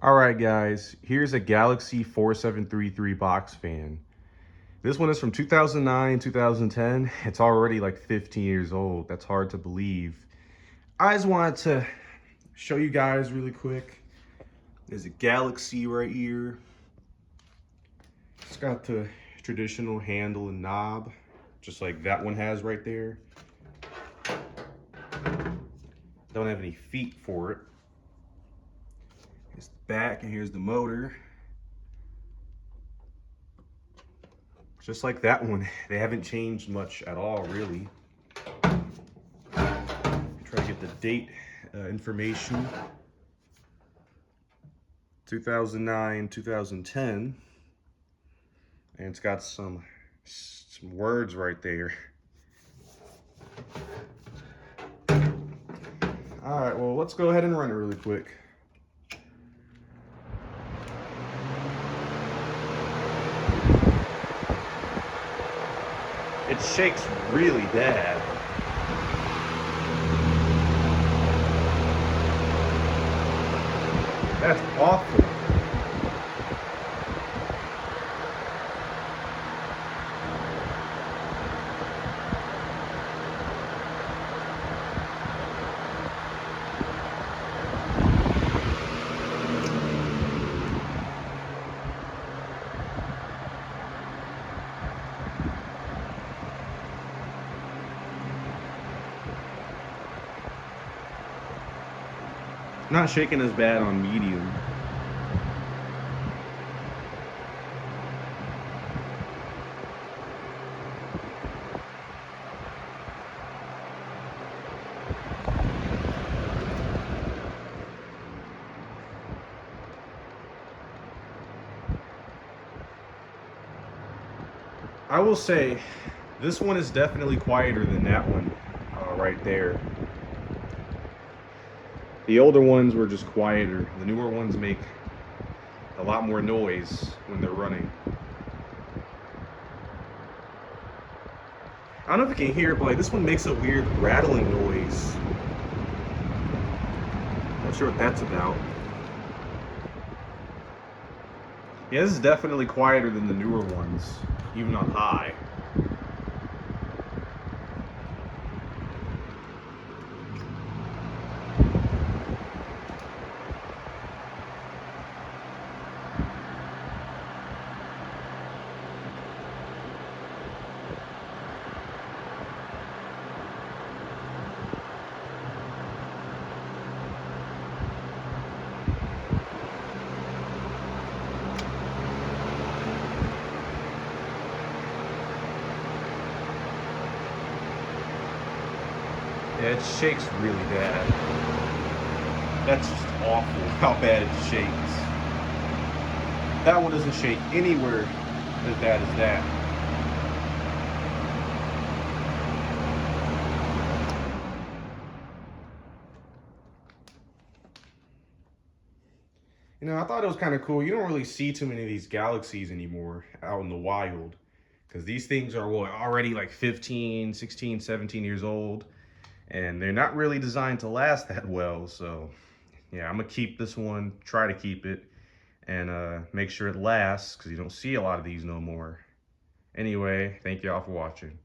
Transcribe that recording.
All right, guys, here's a Galaxy 4733 box fan. This one is from 2009, 2010. It's already like 15 years old. That's hard to believe. I just wanted to show you guys really quick. There's a Galaxy right here. It's got the traditional handle and knob, just like that one has right there. Don't have any feet for it. Here's the back and here's the motor. Just like that one, they haven't changed much at all, really. Try to get the date information. 2009, 2010. And it's got some words right there. All right, well, let's go ahead and run it really quick. It shakes really bad. That's awful. Not shaking as bad on medium. I will say, this one is definitely quieter than that one right there. The older ones were just quieter. The newer ones make a lot more noise when they're running. I don't know if you can hear it, but like this one makes a weird rattling noise. Not sure what that's about. Yeah, this is definitely quieter than the newer ones, even on high. Yeah, it shakes really bad. That's just awful how bad it shakes. That one doesn't shake anywhere as bad as that. You know, I thought it was kind of cool. You don't really see too many of these Galaxies anymore out in the wild, because these things are already like 15, 16, 17 years old, and they're not really designed to last that well. So yeah, I'm gonna keep this one, try to keep it, and make sure it lasts, because you don't see a lot of these no more. Anyway, thank y'all for watching.